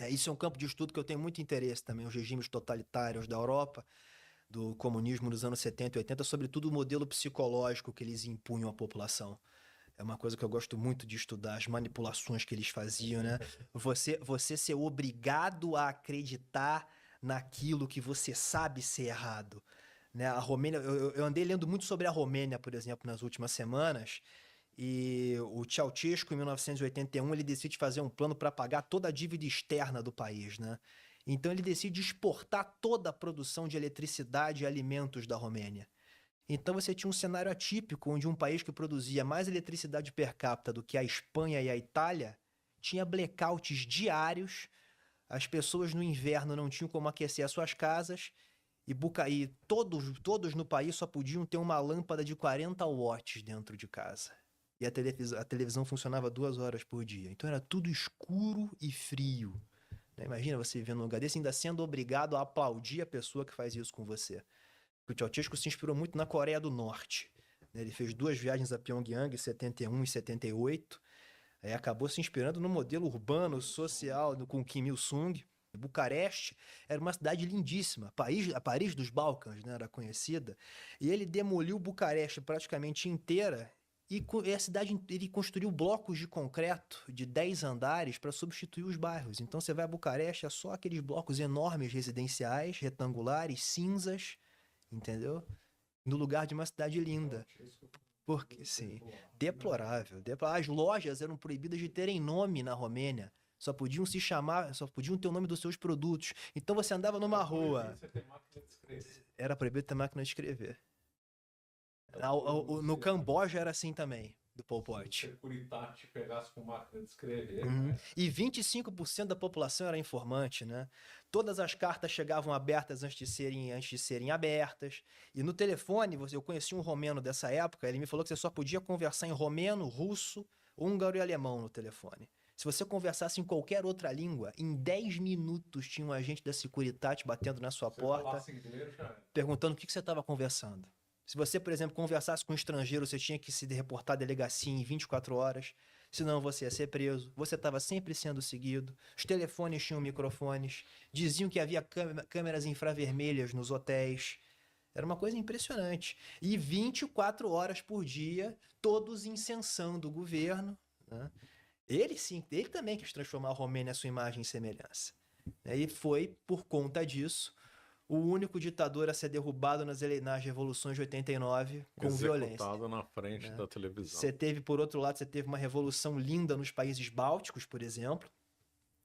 Isso é um campo de estudo que eu tenho muito interesse também, os regimes totalitários da Europa, do comunismo nos anos 70 e 80, sobretudo o modelo psicológico que eles impunham à população. É uma coisa que eu gosto muito de estudar, as manipulações que eles faziam, né? Você ser obrigado a acreditar naquilo que você sabe ser errado, né? A Romênia, eu andei lendo muito sobre a Romênia, por exemplo, nas últimas semanas, e o Ceausescu, em 1981, ele decide fazer um plano para pagar toda a dívida externa do país, né? Então ele decide exportar toda a produção de eletricidade e alimentos da Romênia. Então você tinha um cenário atípico onde um país que produzia mais eletricidade per capita do que a Espanha e a Itália tinha blackouts diários, as pessoas no inverno não tinham como aquecer as suas casas e todos no país só podiam ter uma lâmpada de 40 watts dentro de casa. E a televisão funcionava 2 horas por dia. Então era tudo escuro e frio, né? Imagina você vivendo num lugar desse ainda sendo obrigado a aplaudir a pessoa que faz isso com você. O Ceausescu se inspirou muito na Coreia do Norte, né? Ele fez 2 viagens a Pyongyang em 71 e 78. Aí acabou se inspirando no modelo urbano, social, com Kim Il-sung. Bucareste era uma cidade lindíssima, a Paris dos Balcãs, né, era conhecida. E ele demoliu Bucareste praticamente inteira e a cidade ele construiu blocos de concreto de 10 andares para substituir os bairros. Então você vai a Bucareste, é só aqueles blocos enormes residenciais, retangulares, cinzas, entendeu? No lugar de uma cidade linda. Porque, sim, deplorável, As lojas eram proibidas de terem nome na Romênia. Só podiam se chamar, só podiam ter o nome dos seus produtos. Então você andava numa rua. Você tem máquina de escrever. Era proibido ter máquina de escrever. No Você, Camboja era assim também, do Pol se o Pot. Securitate te pegasse com máquina de escrever, Uhum. né? E 25% da população era informante, né? Todas as cartas chegavam abertas antes de serem abertas. E no telefone, eu conheci um romeno dessa época, ele me falou que você só podia conversar em romeno, russo, húngaro e alemão no telefone. Se você conversasse em qualquer outra língua, em 10 minutos tinha um agente da Securitate batendo na sua Você porta, falasse inglês, já era. perguntando o que você estava conversando. Se você, por exemplo, conversasse com um estrangeiro, você tinha que se reportar à delegacia em 24 horas, senão você ia ser preso. Você estava sempre sendo seguido. Os telefones tinham microfones, diziam que havia câmeras infravermelhas nos hotéis. Era uma coisa impressionante. E 24 horas por dia, todos incensando o governo, né? Ele sim, ele também quis transformar a Romênia à sua imagem e semelhança. E foi, por conta disso, o único ditador a ser derrubado nas revoluções de 89 com violência, Executado na frente né? da televisão. Por outro lado, você teve uma revolução linda nos países bálticos, por exemplo,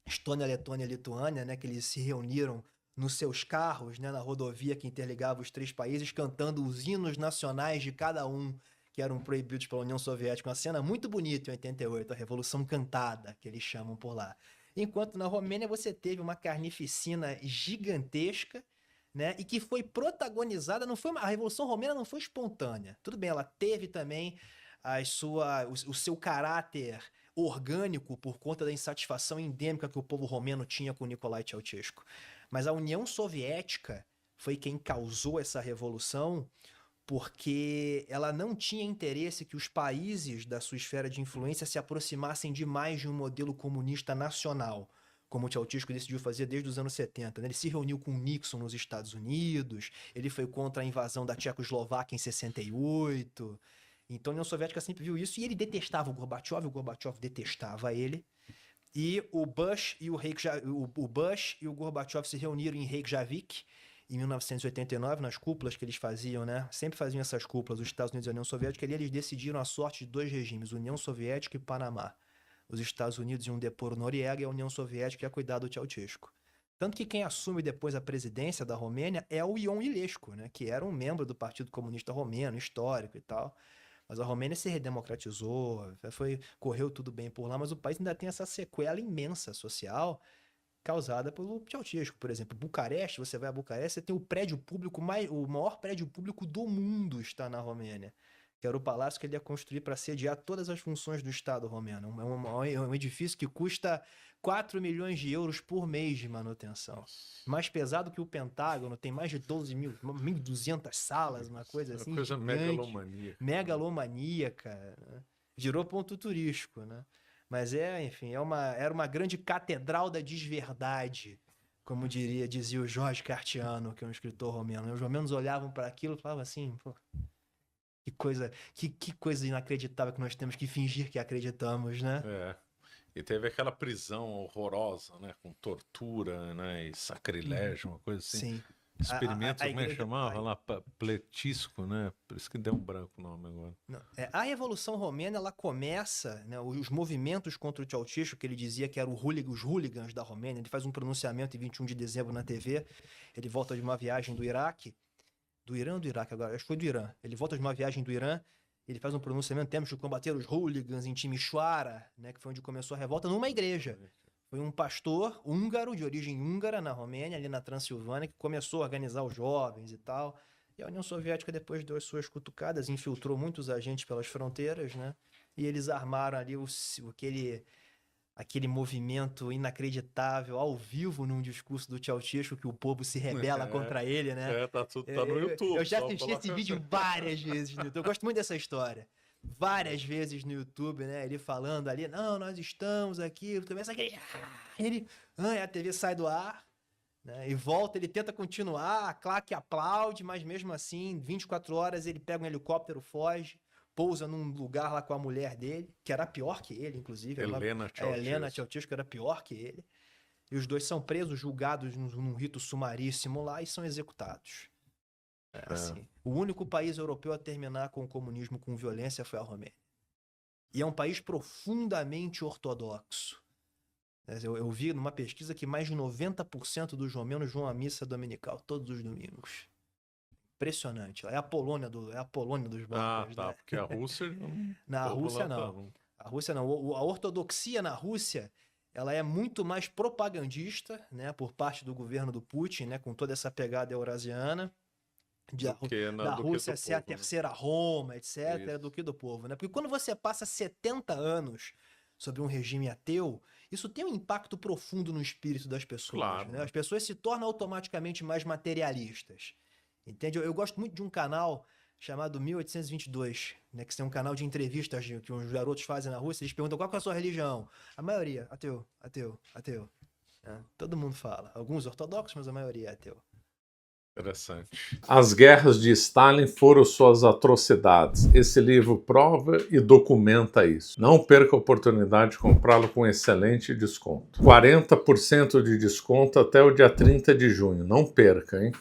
Estônia, Letônia e Lituânia, né, que eles se reuniram nos seus carros, né, na rodovia que interligava os 3 países, cantando os hinos nacionais de cada um, que eram proibidos pela União Soviética. Uma cena muito bonita em 88, a Revolução Cantada, que eles chamam por lá. Enquanto na Romênia você teve uma carnificina gigantesca, né, e que foi protagonizada, a Revolução Romena não foi espontânea. Tudo bem, ela teve também o seu caráter orgânico por conta da insatisfação endêmica que o povo romeno tinha com Nicolae Ceausescu. Mas a União Soviética foi quem causou essa revolução porque ela não tinha interesse que os países da sua esfera de influência se aproximassem demais de um modelo comunista nacional, como o Ceausescu decidiu fazer desde os anos 70, né? Ele se reuniu com Nixon nos Estados Unidos, ele foi contra a invasão da Tchecoslováquia em 68. Então a União Soviética sempre viu isso e ele detestava o Gorbachev detestava ele. E o Bush e o Gorbachev se reuniram em Reykjavik em 1989, nas cúpulas que eles faziam, né? Sempre faziam essas cúpulas, os Estados Unidos e a União Soviética, e ali eles decidiram a sorte de 2 regimes, União Soviética e Panamá. Os Estados Unidos iam depor o Noriega e a União Soviética ia cuidar do Ceausescu. Tanto que quem assume depois a presidência da Romênia é o Ion Ilescu, né? Que era um membro do Partido Comunista Romeno, histórico e tal. Mas a Romênia se redemocratizou, correu tudo bem por lá, mas o país ainda tem essa sequela imensa social causada pelo Ceausescu, por exemplo. Bucareste, você vai a Bucareste, você tem o maior prédio público do mundo está na Romênia, que era o palácio que ele ia construir para sediar todas as funções do Estado romeno. É um edifício que custa 4 milhões de euros por mês de manutenção. Mais pesado que o Pentágono, tem mais de 1.200 salas, uma coisa assim, Uma coisa gigante, megalomaníaca. megalomaníaca, né? Virou ponto turístico, né? Mas enfim, era uma grande catedral da desverdade, como dizia o Jorge Cartiano, que é um escritor romeno. Os romenos olhavam para aquilo e falavam assim, pô, que coisa inacreditável que nós temos que fingir que acreditamos, né? E teve aquela prisão horrorosa, né? Com tortura, né? E sacrilégio, uma coisa assim. Sim. Experimento, como é que igreja- chamava lá? Pletisco, né? Por isso que deu um branco o nome agora. Não, a Revolução Romena, ela começa, né, os movimentos contra o Ceausescu, que ele dizia que eram os hooligans da Romênia. Ele faz um pronunciamento em 21 de dezembro na TV. Ele volta de uma viagem do Iraque. Do Irã ou do Iraque agora? Acho que foi do Irã. Ele volta de uma viagem do Irã. Ele faz um pronunciamento: temos que combater os hooligans em Timișoara, né, que foi onde começou a revolta, numa igreja. Foi um pastor húngaro, de origem húngara, na Romênia, ali na Transilvânia, que começou a organizar os jovens e tal. E a União Soviética depois deu as suas cutucadas, infiltrou muitos agentes pelas fronteiras, né? E eles armaram ali aquele movimento inacreditável, ao vivo, num discurso do Ceausescu, que o povo se rebela contra ele, né? Tá no YouTube. Eu já assisti esse vídeo várias vezes no YouTube. Eu gosto muito dessa história. Várias vezes no YouTube, né? Ele falando ali, não, nós estamos aqui. Começa aquele... a TV sai do ar, né? E volta, ele tenta continuar, a claque aplaude, mas mesmo assim, 24 horas ele pega um helicóptero, foge, pousa num lugar lá com a mulher dele, que era pior que ele, inclusive. Helena Ceausescu era pior que ele. E os dois são presos, julgados num rito sumaríssimo lá e são executados. Assim, o único país europeu a terminar com o comunismo com violência foi a Romênia. E é um país profundamente ortodoxo. Eu vi numa pesquisa que mais de 90% dos romenos vão à missa dominical todos os domingos. Impressionante. É a Polônia dos bancos. Né? Porque a Rússia... A Rússia não. A Rússia não. A ortodoxia na Rússia, ela é muito mais propagandista, né, por parte do governo do Putin, né, com toda essa pegada eurasiana. Da Rússia ser a terceira Roma, etc., do que do povo, né? Porque quando você passa 70 anos sobre um regime ateu, isso tem um impacto profundo no espírito das pessoas. Claro. Né? As pessoas se tornam automaticamente mais materialistas. Entende? Eu gosto muito de um canal chamado 1822, né? Que é um canal de entrevistas que os garotos fazem na Rússia. Eles perguntam qual que é a sua religião. A maioria, ateu. Né? Todo mundo fala. Alguns ortodoxos, mas a maioria é ateu. Interessante. As guerras de Stalin foram suas atrocidades. Esse livro prova e documenta isso. Não perca a oportunidade de comprá-lo com excelente desconto. 40% de desconto até o dia 30 de junho. Não perca, hein?